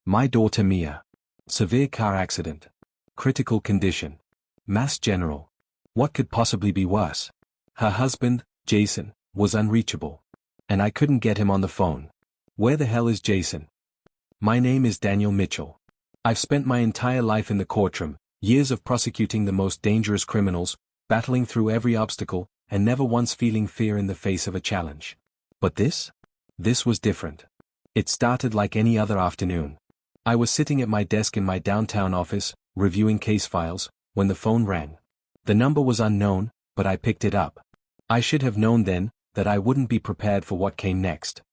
My daughter Mia. Severe car accident. Critical condition. Mass General. What could possibly be worse? Her husband, Jason, was unreachable. And I couldn't get him on the phone. Where the hell is Jason? My name is Daniel Mitchell. I've spent my entire life in the courtroom, years of prosecuting the most dangerous criminals, battling through every obstacle, and never once feeling fear in the face of a challenge. But this? This was different. It started like any other afternoon. I was sitting at my desk in my downtown office, reviewing case files, when the phone rang. The number was unknown, but I picked it up. I should have known then that I wouldn't be prepared for what came next.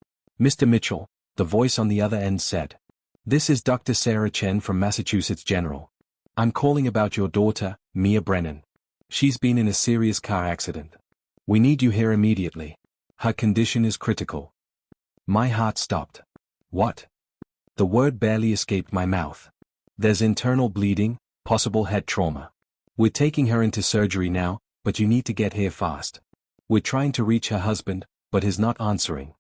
Mr. Mitchell, the voice on the other end said. This is Dr. Sarah Chen from Massachusetts General. I'm calling about your daughter, Mia Brennan. She's been in a serious car accident. We need you here immediately. Her condition is critical. My heart stopped. What? The word barely escaped my mouth. There's internal bleeding, possible head trauma. We're taking her into surgery now, but you need to get here fast. We're trying to reach her husband, but he's not answering.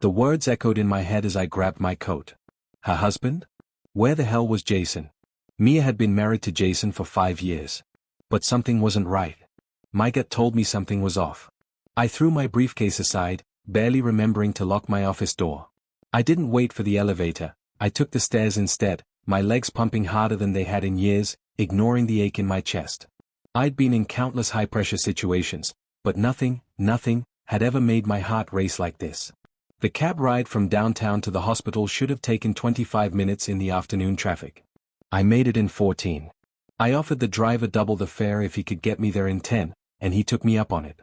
The words echoed in my head as I grabbed my coat. Her husband? Where the hell was Jason? Mia had been married to Jason for 5 years. But something wasn't right. My gut told me something was off. I threw my briefcase aside, barely remembering to lock my office door. I didn't wait for the elevator, I took the stairs instead, my legs pumping harder than they had in years, ignoring the ache in my chest. I'd been in countless high-pressure situations, but nothing had ever made my heart race like this. The cab ride from downtown to the hospital should have taken 25 minutes in the afternoon traffic. I made it in 14. I offered the driver double the fare if he could get me there in 10, and he took me up on it.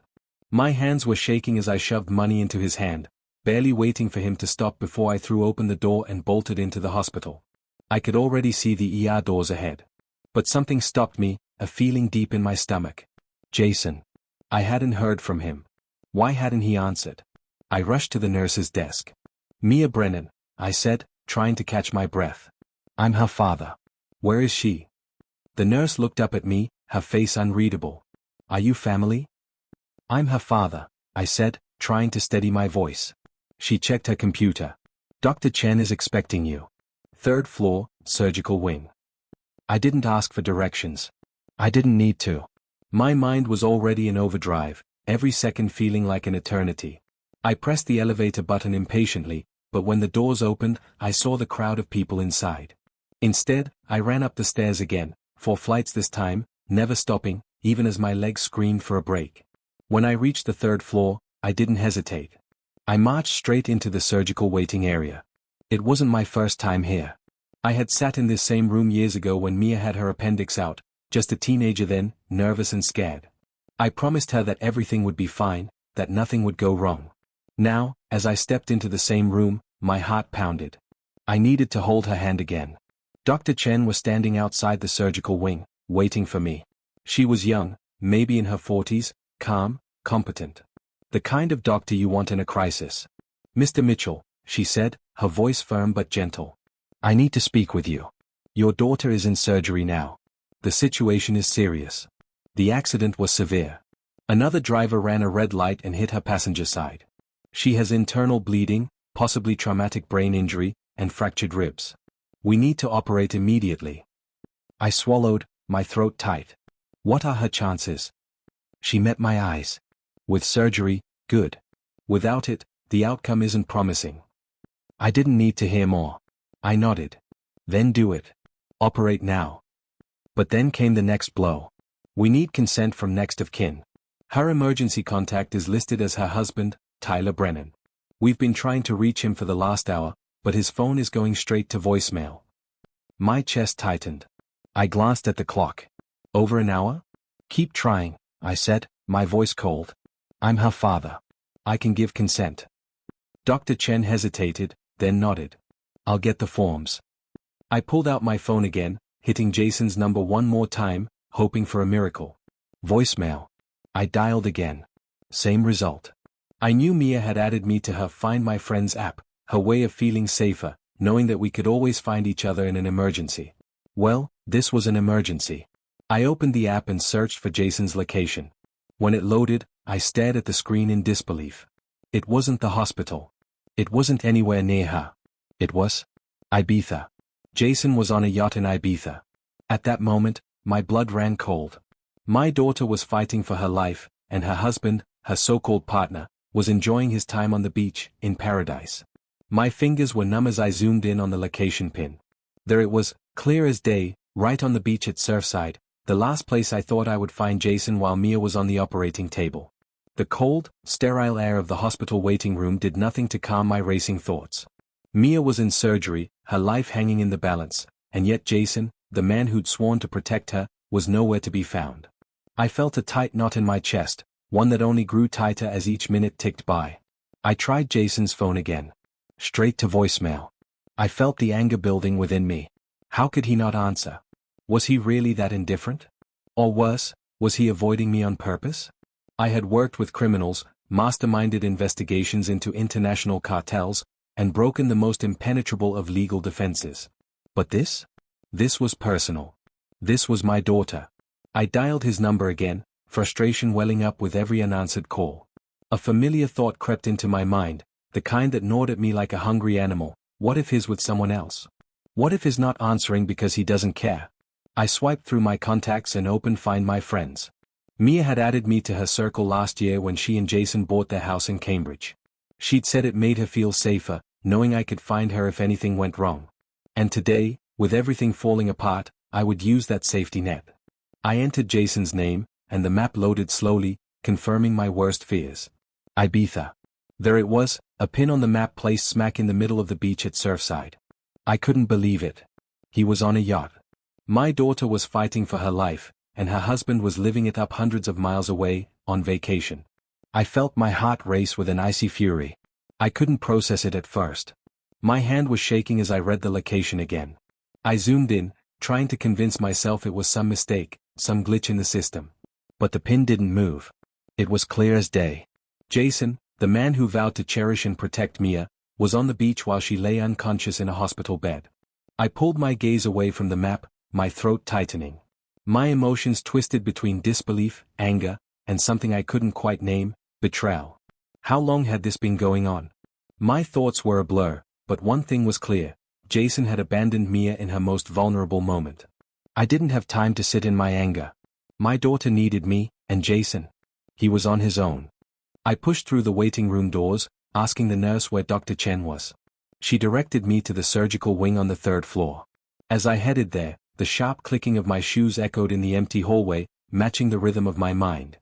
My hands were shaking as I shoved money into his hand, barely waiting for him to stop before I threw open the door and bolted into the hospital. I could already see the ER doors ahead. But something stopped me, a feeling deep in my stomach. Jason. I hadn't heard from him. Why hadn't he answered? I rushed to the nurse's desk. Mia Brennan, I said, trying to catch my breath. I'm her father. Where is she? The nurse looked up at me, her face unreadable. Are you family? I'm her father, I said, trying to steady my voice. She checked her computer. Dr. Chen is expecting you. 3rd floor, surgical wing. I didn't ask for directions. I didn't need to. My mind was already in overdrive, every second feeling like an eternity. I pressed the elevator button impatiently, but when the doors opened, I saw the crowd of people inside. Instead, I ran up the stairs again, 4 flights this time, never stopping, even as my legs screamed for a break. When I reached the 3rd floor, I didn't hesitate. I marched straight into the surgical waiting area. It wasn't my first time here. I had sat in this same room years ago when Mia had her appendix out, just a teenager then, nervous and scared. I promised her that everything would be fine, that nothing would go wrong. Now, as I stepped into the same room, my heart pounded. I needed to hold her hand again. Dr. Chen was standing outside the surgical wing, waiting for me. She was young, maybe in her 40s, calm, competent. The kind of doctor you want in a crisis. Mr. Mitchell, she said, her voice firm but gentle. I need to speak with you. Your daughter is in surgery now. The situation is serious. The accident was severe. Another driver ran a red light and hit her passenger side. She has internal bleeding, possibly traumatic brain injury, and fractured ribs. We need to operate immediately. I swallowed, my throat tight. What are her chances? She met my eyes. With surgery, good. Without it, the outcome isn't promising. I didn't need to hear more. I nodded. Then do it. Operate now. But then came the next blow. We need consent from next of kin. Her emergency contact is listed as her husband, Tyler Brennan. We've been trying to reach him for the last hour, but his phone is going straight to voicemail. My chest tightened. I glanced at the clock. Over an hour? Keep trying, I said, my voice cold. I'm her father. I can give consent. Dr. Chen hesitated, then nodded. I'll get the forms. I pulled out my phone again, hitting Jason's number one more time, hoping for a miracle. Voicemail. I dialed again. Same result. I knew Mia had added me to her Find My Friends app, her way of feeling safer, knowing that we could always find each other in an emergency. Well, this was an emergency. I opened the app and searched for Jason's location. When it loaded, I stared at the screen in disbelief. It wasn't the hospital. It wasn't anywhere near her. It was Ibiza. Jason was on a yacht in Ibiza. At that moment, my blood ran cold. My daughter was fighting for her life, and her husband, her so-called partner, was enjoying his time on the beach, in paradise. My fingers were numb as I zoomed in on the location pin. There it was, clear as day, right on the beach at Surfside, the last place I thought I would find Jason while Mia was on the operating table. The cold, sterile air of the hospital waiting room did nothing to calm my racing thoughts. Mia was in surgery, her life hanging in the balance, and yet Jason, the man who'd sworn to protect her, was nowhere to be found. I felt a tight knot in my chest, one that only grew tighter as each minute ticked by. I tried Jason's phone again. Straight to voicemail. I felt the anger building within me. How could he not answer? Was he really that indifferent? Or worse, was he avoiding me on purpose? I had worked with criminals, masterminded investigations into international cartels, and broken the most impenetrable of legal defenses. But this? This was personal. This was my daughter. I dialed his number again, frustration welling up with every unanswered call. A familiar thought crept into my mind, the kind that gnawed at me like a hungry animal. What if he's with someone else? What if he's not answering because he doesn't care? I swiped through my contacts and opened Find My Friends. Mia had added me to her circle last year when she and Jason bought their house in Cambridge. She'd said it made her feel safer, knowing I could find her if anything went wrong. And today, with everything falling apart, I would use that safety net. I entered Jason's name, and the map loaded slowly, confirming my worst fears. Ibiza. There it was, a pin on the map placed smack in the middle of the beach at Surfside. I couldn't believe it. He was on a yacht. My daughter was fighting for her life, and her husband was living it up hundreds of miles away, on vacation. I felt my heart race with an icy fury. I couldn't process it at first. My hand was shaking as I read the location again. I zoomed in, trying to convince myself it was some mistake, some glitch in the system. But the pin didn't move. It was clear as day. Jason, the man who vowed to cherish and protect Mia, was on the beach while she lay unconscious in a hospital bed. I pulled my gaze away from the map, my throat tightening. My emotions twisted between disbelief, anger, and something I couldn't quite name, betrayal. How long had this been going on? My thoughts were a blur, but one thing was clear. Jason had abandoned Mia in her most vulnerable moment. I didn't have time to sit in my anger. My daughter needed me, and Jason. He was on his own. I pushed through the waiting room doors, asking the nurse where Dr. Chen was. She directed me to the surgical wing on the 3rd floor. As I headed there, the sharp clicking of my shoes echoed in the empty hallway, matching the rhythm of my mind.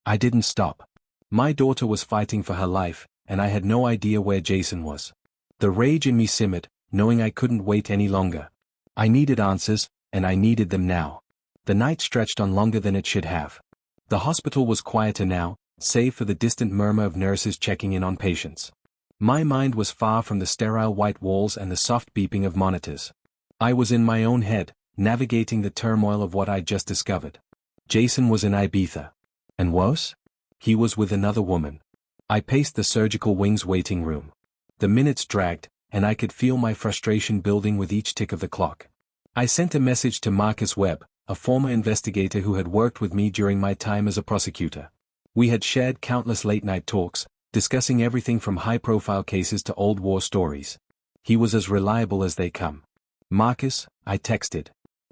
I didn't stop. My daughter was fighting for her life, and I had no idea where Jason was. The rage in me simmered, knowing I couldn't wait any longer. I needed answers, and I needed them now. The night stretched on longer than it should have. The hospital was quieter now, save for the distant murmur of nurses checking in on patients. My mind was far from the sterile white walls and the soft beeping of monitors. I was in my own head, navigating the turmoil of what I'd just discovered. Jason was in Ibiza. And worse? He was with another woman. I paced the surgical wing's waiting room. The minutes dragged, and I could feel my frustration building with each tick of the clock. I sent a message to Marcus Webb, a former investigator who had worked with me during my time as a prosecutor. We had shared countless late-night talks, discussing everything from high-profile cases to old war stories. He was as reliable as they come. Marcus, I texted.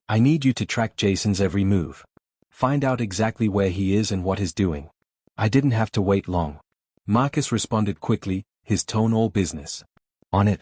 I need you to track Jason's every move. Find out exactly where he is and what he's doing. I didn't have to wait long. Marcus responded quickly, his tone all business. On it.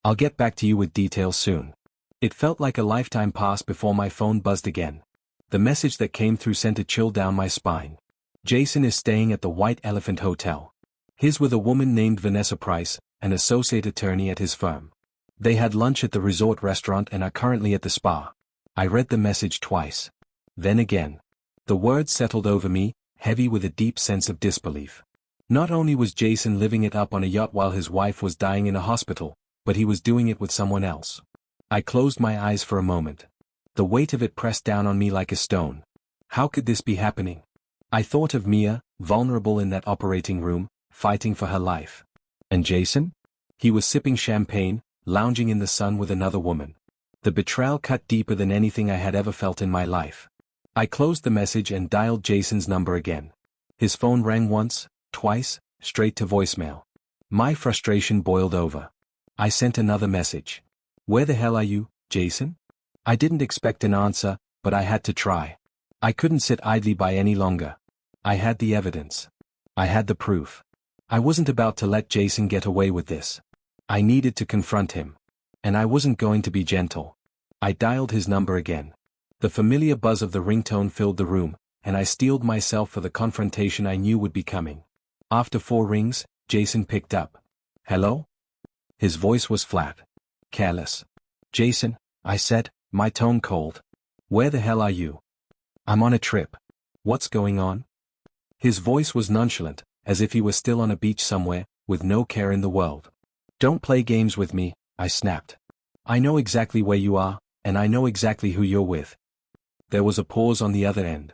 I'll get back to you with details soon. It felt like a lifetime passed before my phone buzzed again. The message that came through sent a chill down my spine. Jason is staying at the White Elephant Hotel. He's with a woman named Vanessa Price, an associate attorney at his firm. They had lunch at the resort restaurant and are currently at the spa. I read the message twice. Then again. The words settled over me, heavy with a deep sense of disbelief. Not only was Jason living it up on a yacht while his wife was dying in a hospital, but he was doing it with someone else. I closed my eyes for a moment. The weight of it pressed down on me like a stone. How could this be happening? I thought of Mia, vulnerable in that operating room, fighting for her life. And Jason? He was sipping champagne, lounging in the sun with another woman. The betrayal cut deeper than anything I had ever felt in my life. I closed the message and dialed Jason's number again. His phone rang once, twice, straight to voicemail. My frustration boiled over. I sent another message. Where the hell are you, Jason? I didn't expect an answer, but I had to try. I couldn't sit idly by any longer. I had the evidence. I had the proof. I wasn't about to let Jason get away with this. I needed to confront him. And I wasn't going to be gentle. I dialed his number again. The familiar buzz of the ringtone filled the room, and I steeled myself for the confrontation I knew would be coming. After 4 rings, Jason picked up. Hello? His voice was flat. Careless. Jason, I said, my tone cold. Where the hell are you? I'm on a trip. What's going on? His voice was nonchalant, as if he were still on a beach somewhere, with no care in the world. Don't play games with me, I snapped. I know exactly where you are, and I know exactly who you're with. There was a pause on the other end.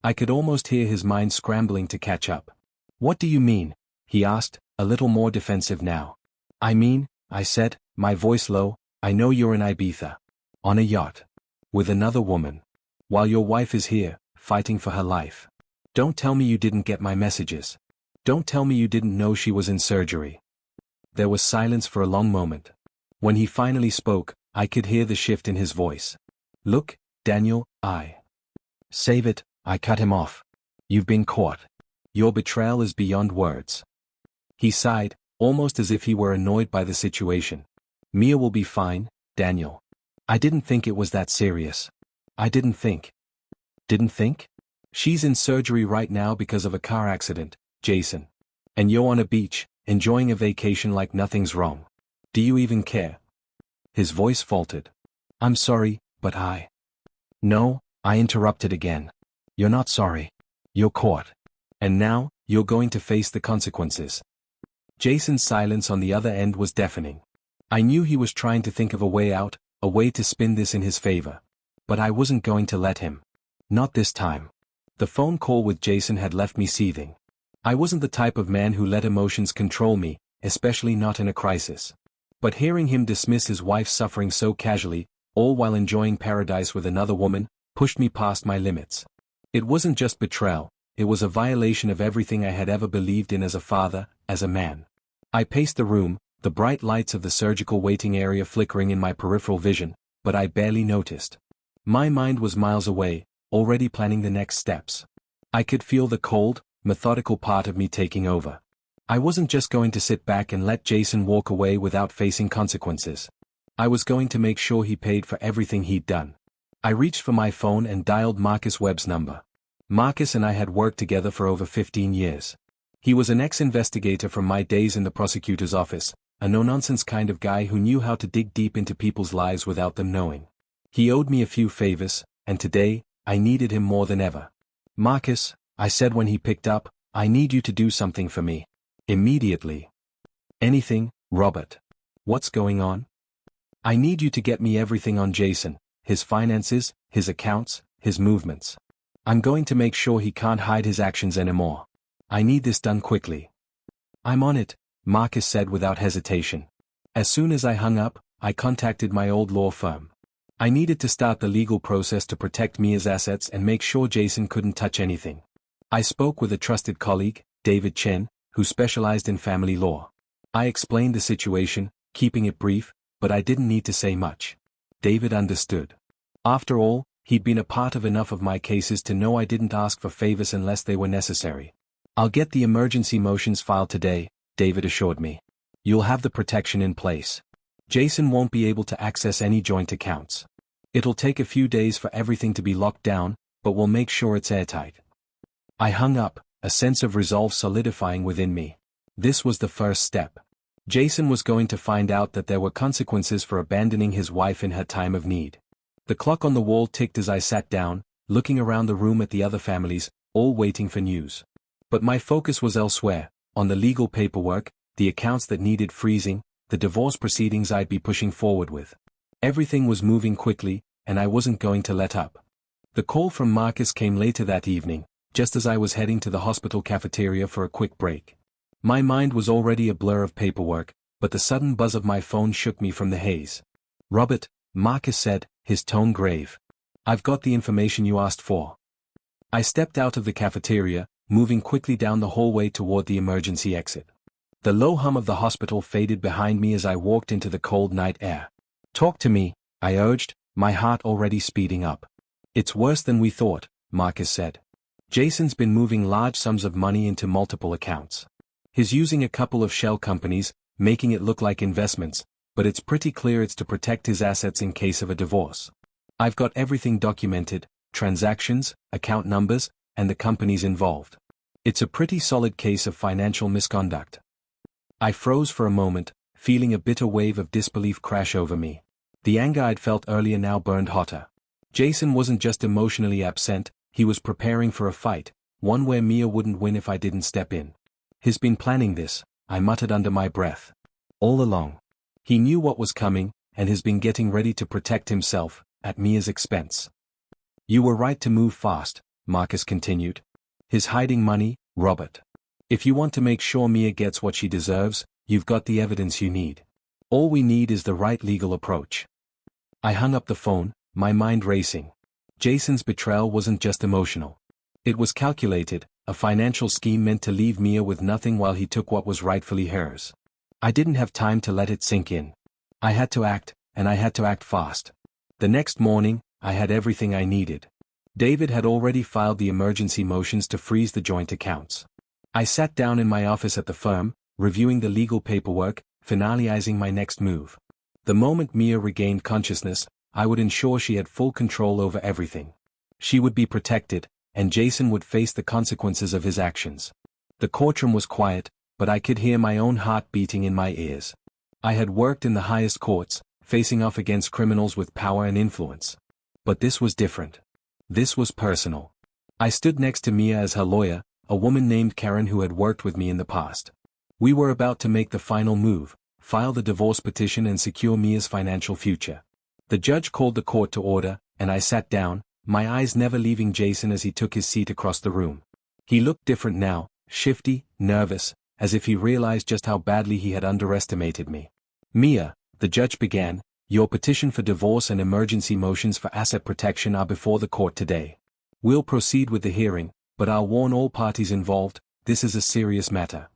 I could almost hear his mind scrambling to catch up. What do you mean? He asked, a little more defensive now. I mean, I said, my voice low, I know you're in Ibiza. On a yacht. With another woman. While your wife is here, fighting for her life. Don't tell me you didn't get my messages. Don't tell me you didn't know she was in surgery. There was silence for a long moment. When he finally spoke, I could hear the shift in his voice. Look, Daniel, Save it, I cut him off. You've been caught. Your betrayal is beyond words. He sighed, almost as if he were annoyed by the situation. Mia will be fine, Daniel. I didn't think it was that serious. I didn't think. Didn't think? She's in surgery right now because of a car accident, Jason. And you're on a beach, enjoying a vacation like nothing's wrong. Do you even care? His voice faltered. I'm sorry, but No, I interrupted again. You're not sorry. You're caught. And now, you're going to face the consequences. Jason's silence on the other end was deafening. I knew he was trying to think of a way out, a way to spin this in his favor. But I wasn't going to let him. Not this time. The phone call with Jason had left me seething. I wasn't the type of man who let emotions control me, especially not in a crisis. But hearing him dismiss his wife's suffering so casually, all while enjoying paradise with another woman, pushed me past my limits. It wasn't just betrayal, it was a violation of everything I had ever believed in as a father, as a man. I paced the room, the bright lights of the surgical waiting area flickering in my peripheral vision, but I barely noticed. My mind was miles away, already planning the next steps. I could feel the cold, methodical part of me taking over. I wasn't just going to sit back and let Jason walk away without facing consequences. I was going to make sure he paid for everything he'd done. I reached for my phone and dialed Marcus Webb's number. Marcus and I had worked together for over 15 years. He was an ex-investigator from my days in the prosecutor's office, a no-nonsense kind of guy who knew how to dig deep into people's lives without them knowing. He owed me a few favors, and today, I needed him more than ever. Marcus, I said when he picked up, I need you to do something for me. Immediately. Anything, Robert. What's going on? I need you to get me everything on Jason, his finances, his accounts, his movements. I'm going to make sure he can't hide his actions anymore. I need this done quickly. I'm on it, Marcus said without hesitation. As soon as I hung up, I contacted my old law firm. I needed to start the legal process to protect Mia's assets and make sure Jason couldn't touch anything. I spoke with a trusted colleague, David Chen, who specialized in family law. I explained the situation, keeping it brief, but I didn't need to say much. David understood. After all, he'd been a part of enough of my cases to know I didn't ask for favors unless they were necessary. I'll get the emergency motions filed today, David assured me. You'll have the protection in place. Jason won't be able to access any joint accounts. It'll take a few days for everything to be locked down, but we'll make sure it's airtight. I hung up, a sense of resolve solidifying within me. This was the first step. Jason was going to find out that there were consequences for abandoning his wife in her time of need. The clock on the wall ticked as I sat down, looking around the room at the other families, all waiting for news. But my focus was elsewhere, on the legal paperwork, the accounts that needed freezing, the divorce proceedings I'd be pushing forward with. Everything was moving quickly, and I wasn't going to let up. The call from Marcus came later that evening, just as I was heading to the hospital cafeteria for a quick break. My mind was already a blur of paperwork, but the sudden buzz of my phone shook me from the haze. Robert, Marcus said, his tone grave. I've got the information you asked for. I stepped out of the cafeteria, moving quickly down the hallway toward the emergency exit. The low hum of the hospital faded behind me as I walked into the cold night air. Talk to me, I urged, my heart already speeding up. It's worse than we thought, Marcus said. Jason's been moving large sums of money into multiple accounts. He's using a couple of shell companies, making it look like investments, but it's pretty clear it's to protect his assets in case of a divorce. I've got everything documented, transactions, account numbers, and the companies involved. It's a pretty solid case of financial misconduct. I froze for a moment, feeling a bitter wave of disbelief crash over me. The anger I'd felt earlier now burned hotter. Jason wasn't just emotionally absent, he was preparing for a fight, one where Mia wouldn't win if I didn't step in. He's been planning this, I muttered under my breath. All along. He knew what was coming, and has been getting ready to protect himself, at Mia's expense. You were right to move fast, Marcus continued. He's hiding money, Robert. If you want to make sure Mia gets what she deserves, you've got the evidence you need. All we need is the right legal approach. I hung up the phone, my mind racing. Jason's betrayal wasn't just emotional. It was calculated, a financial scheme meant to leave Mia with nothing while he took what was rightfully hers. I didn't have time to let it sink in. I had to act, and I had to act fast. The next morning, I had everything I needed. David had already filed the emergency motions to freeze the joint accounts. I sat down in my office at the firm, reviewing the legal paperwork, finalizing my next move. The moment Mia regained consciousness, I would ensure she had full control over everything. She would be protected, and Jason would face the consequences of his actions. The courtroom was quiet, but I could hear my own heart beating in my ears. I had worked in the highest courts, facing off against criminals with power and influence. But this was different. This was personal. I stood next to Mia as her lawyer, a woman named Karen who had worked with me in the past. We were about to make the final move, file the divorce petition and secure Mia's financial future. The judge called the court to order, and I sat down, my eyes never leaving Jason as he took his seat across the room. He looked different now, shifty, nervous, as if he realized just how badly he had underestimated me. Mia, the judge began, your petition for divorce and emergency motions for asset protection are before the court today. We'll proceed with the hearing, but I'll warn all parties involved, this is a serious matter.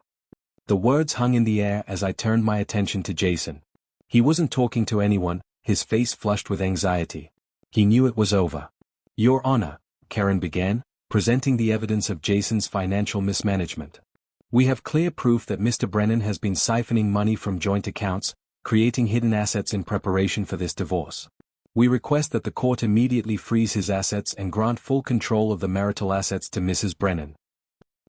The words hung in the air as I turned my attention to Jason. He wasn't talking to anyone, his face flushed with anxiety. He knew it was over. Your Honor, Karen began, presenting the evidence of Jason's financial mismanagement. We have clear proof that Mr. Brennan has been siphoning money from joint accounts, creating hidden assets in preparation for this divorce. We request that the court immediately freeze his assets and grant full control of the marital assets to Mrs. Brennan.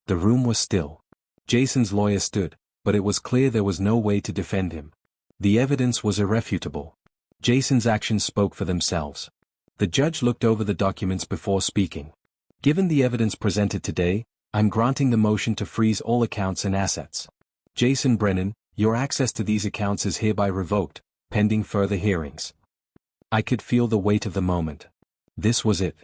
The room was still. Jason's lawyer stood, but it was clear there was no way to defend him. The evidence was irrefutable. Jason's actions spoke for themselves. The judge looked over the documents before speaking. Given the evidence presented today, I'm granting the motion to freeze all accounts and assets. Jason Brennan, your access to these accounts is hereby revoked, pending further hearings. I could feel the weight of the moment. This was it.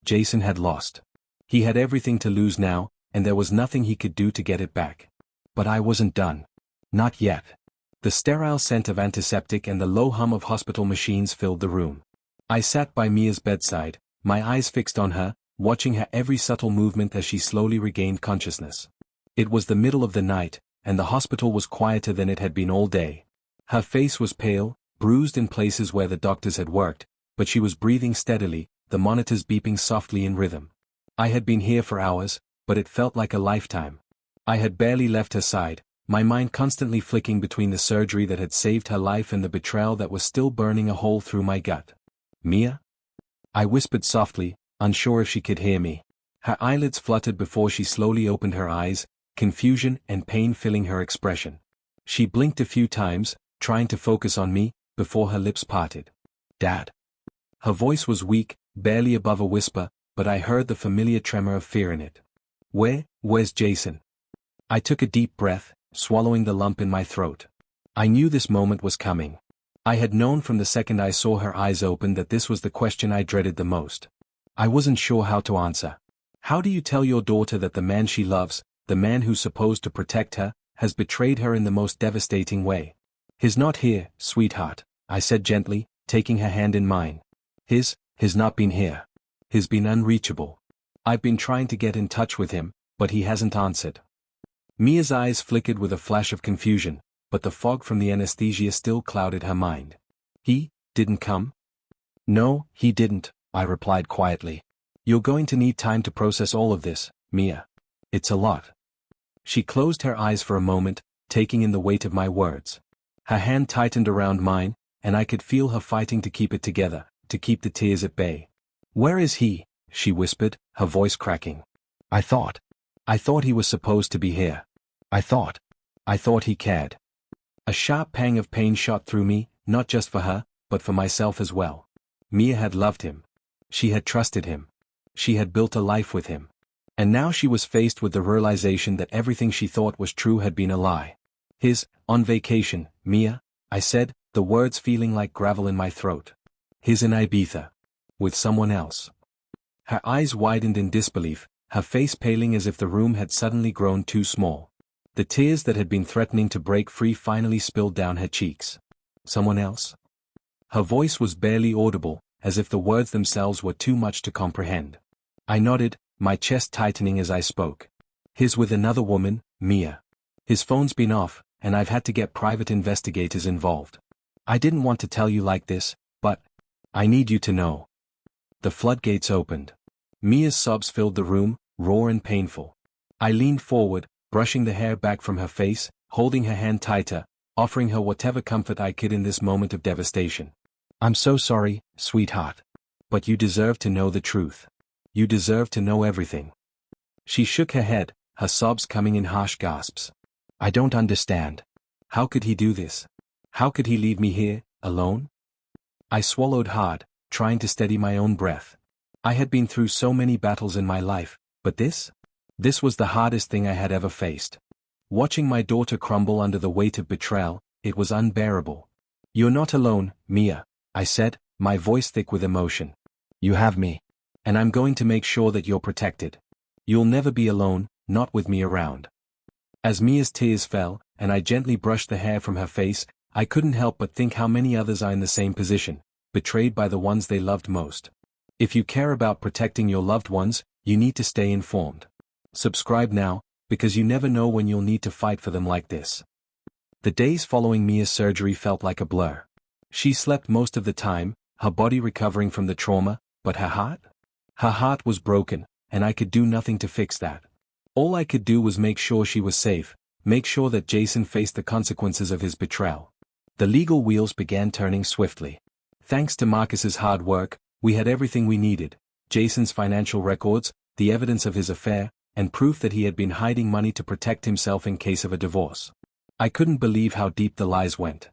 Jason had lost. He had everything to lose now, and there was nothing he could do to get it back. But I wasn't done. Not yet. The sterile scent of antiseptic and the low hum of hospital machines filled the room. I sat by Mia's bedside, my eyes fixed on her, watching her every subtle movement as she slowly regained consciousness. It was the middle of the night, and the hospital was quieter than it had been all day. Her face was pale, bruised in places where the doctors had worked, but she was breathing steadily, the monitors beeping softly in rhythm. I had been here for hours, but it felt like a lifetime. I had barely left her side, my mind constantly flicking between the surgery that had saved her life and the betrayal that was still burning a hole through my gut. Mia? I whispered softly, unsure if she could hear me. Her eyelids fluttered before she slowly opened her eyes, confusion and pain filling her expression. She blinked a few times, trying to focus on me, before her lips parted. Dad. Her voice was weak, barely above a whisper, but I heard the familiar tremor of fear in it. Where's Jason? I took a deep breath, swallowing the lump in my throat. I knew this moment was coming. I had known from the second I saw her eyes open that this was the question I dreaded the most. I wasn't sure how to answer. How do you tell your daughter that the man she loves, the man who's supposed to protect her, has betrayed her in the most devastating way? He's not here, sweetheart, I said gently, taking her hand in mine. He's not been here. He's been unreachable. I've been trying to get in touch with him, but he hasn't answered. Mia's eyes flickered with a flash of confusion, but the fog from the anesthesia still clouded her mind. He didn't come? No, he didn't, I replied quietly. You're going to need time to process all of this, Mia. It's a lot. She closed her eyes for a moment, taking in the weight of my words. Her hand tightened around mine, and I could feel her fighting to keep it together, to keep the tears at bay. Where is he? She whispered, her voice cracking. I thought he was supposed to be here. I thought he cared. A sharp pang of pain shot through me, not just for her, but for myself as well. Mia had loved him. She had trusted him. She had built a life with him. And now she was faced with the realization that everything she thought was true had been a lie. On vacation, Mia, I said, the words feeling like gravel in my throat. His in Ibiza. With someone else. Her eyes widened in disbelief, her face paling as if the room had suddenly grown too small. The tears that had been threatening to break free finally spilled down her cheeks. Someone else? Her voice was barely audible, as if the words themselves were too much to comprehend. I nodded, my chest tightening as I spoke. His with another woman, Mia. His phone's been off, and I've had to get private investigators involved. I didn't want to tell you like this, but I need you to know. The floodgates opened. Mia's sobs filled the room, raw and painful. I leaned forward, brushing the hair back from her face, holding her hand tighter, offering her whatever comfort I could in this moment of devastation. I'm so sorry, sweetheart. But you deserve to know the truth. You deserve to know everything. She shook her head, her sobs coming in harsh gasps. I don't understand. How could he do this? How could he leave me here, alone? I swallowed hard, trying to steady my own breath. I had been through so many battles in my life, but this? This was the hardest thing I had ever faced. Watching my daughter crumble under the weight of betrayal, it was unbearable. You're not alone, Mia, I said, my voice thick with emotion. You have me. And I'm going to make sure that you're protected. You'll never be alone, not with me around. As Mia's tears fell, and I gently brushed the hair from her face, I couldn't help but think how many others are in the same position, betrayed by the ones they loved most. If you care about protecting your loved ones, you need to stay informed. Subscribe now, because you never know when you'll need to fight for them like this. The days following Mia's surgery felt like a blur. She slept most of the time, her body recovering from the trauma, but her heart? Her heart was broken, and I could do nothing to fix that. All I could do was make sure she was safe, make sure that Jason faced the consequences of his betrayal. The legal wheels began turning swiftly. Thanks to Marcus's hard work, we had everything we needed: Jason's financial records, the evidence of his affair, and proof that he had been hiding money to protect himself in case of a divorce. I couldn't believe how deep the lies went.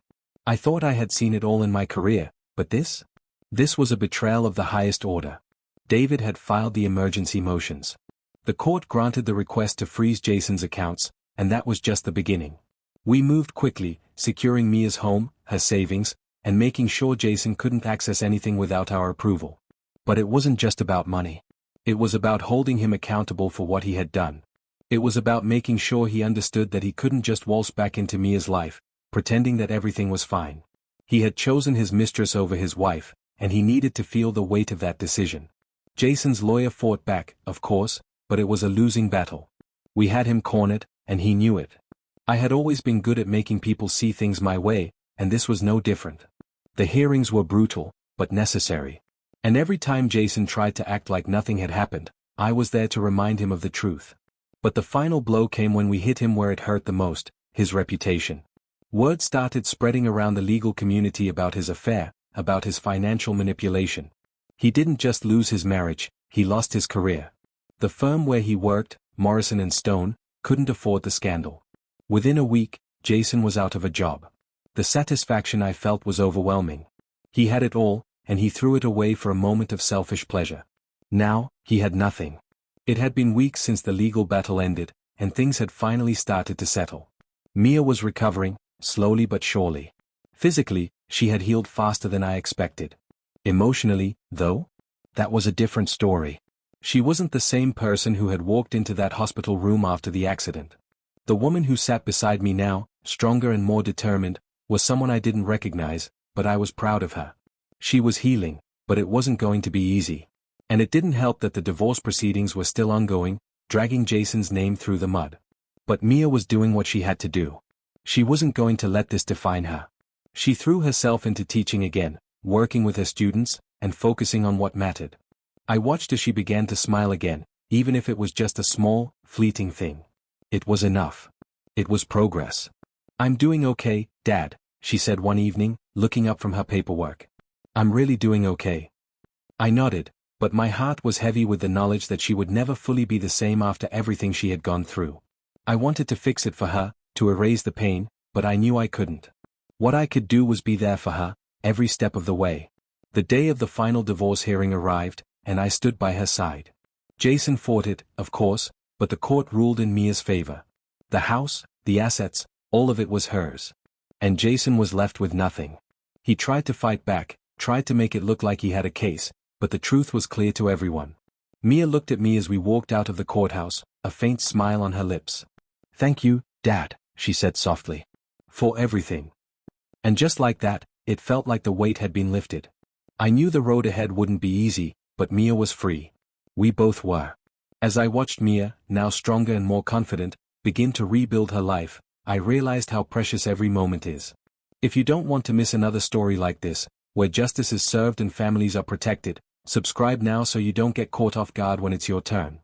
I thought I had seen it all in my career, but this? This was a betrayal of the highest order. David had filed the emergency motions. The court granted the request to freeze Jason's accounts, and that was just the beginning. We moved quickly, securing Mia's home, her savings, and making sure Jason couldn't access anything without our approval. But it wasn't just about money. It was about holding him accountable for what he had done. It was about making sure he understood that he couldn't just waltz back into Mia's life, pretending that everything was fine. He had chosen his mistress over his wife, and he needed to feel the weight of that decision. Jason's lawyer fought back, of course, but it was a losing battle. We had him cornered, and he knew it. I had always been good at making people see things my way, and this was no different. The hearings were brutal, but necessary. And every time Jason tried to act like nothing had happened, I was there to remind him of the truth. But the final blow came when we hit him where it hurt the most: his reputation. Word started spreading around the legal community about his affair, about his financial manipulation. He didn't just lose his marriage, he lost his career. The firm where he worked, Morrison & Stone, couldn't afford the scandal. Within a week, Jason was out of a job. The satisfaction I felt was overwhelming. He had it all, and he threw it away for a moment of selfish pleasure. Now, he had nothing. It had been weeks since the legal battle ended, and things had finally started to settle. Mia was recovering, slowly but surely. Physically, she had healed faster than I expected. Emotionally, though? That was a different story. She wasn't the same person who had walked into that hospital room after the accident. The woman who sat beside me now, stronger and more determined, was someone I didn't recognize, but I was proud of her. She was healing, but it wasn't going to be easy. And it didn't help that the divorce proceedings were still ongoing, dragging Jason's name through the mud. But Mia was doing what she had to do. She wasn't going to let this define her. She threw herself into teaching again, working with her students, and focusing on what mattered. I watched as she began to smile again, even if it was just a small, fleeting thing. It was enough. It was progress. "I'm doing okay, Dad," she said one evening, looking up from her paperwork. "I'm really doing okay." I nodded, but my heart was heavy with the knowledge that she would never fully be the same after everything she had gone through. I wanted to fix it for her, to erase the pain, but I knew I couldn't. What I could do was be there for her, every step of the way. The day of the final divorce hearing arrived, and I stood by her side. Jason fought it, of course, but the court ruled in Mia's favor. The house, the assets, all of it was hers. And Jason was left with nothing. He tried to fight back, tried to make it look like he had a case, but the truth was clear to everyone. Mia looked at me as we walked out of the courthouse, a faint smile on her lips. "Thank you, Dad," she said softly. "For everything." And just like that, it felt like the weight had been lifted. I knew the road ahead wouldn't be easy, but Mia was free. We both were. As I watched Mia, now stronger and more confident, begin to rebuild her life, I realized how precious every moment is. If you don't want to miss another story like this, where justice is served and families are protected, subscribe now so you don't get caught off guard when it's your turn.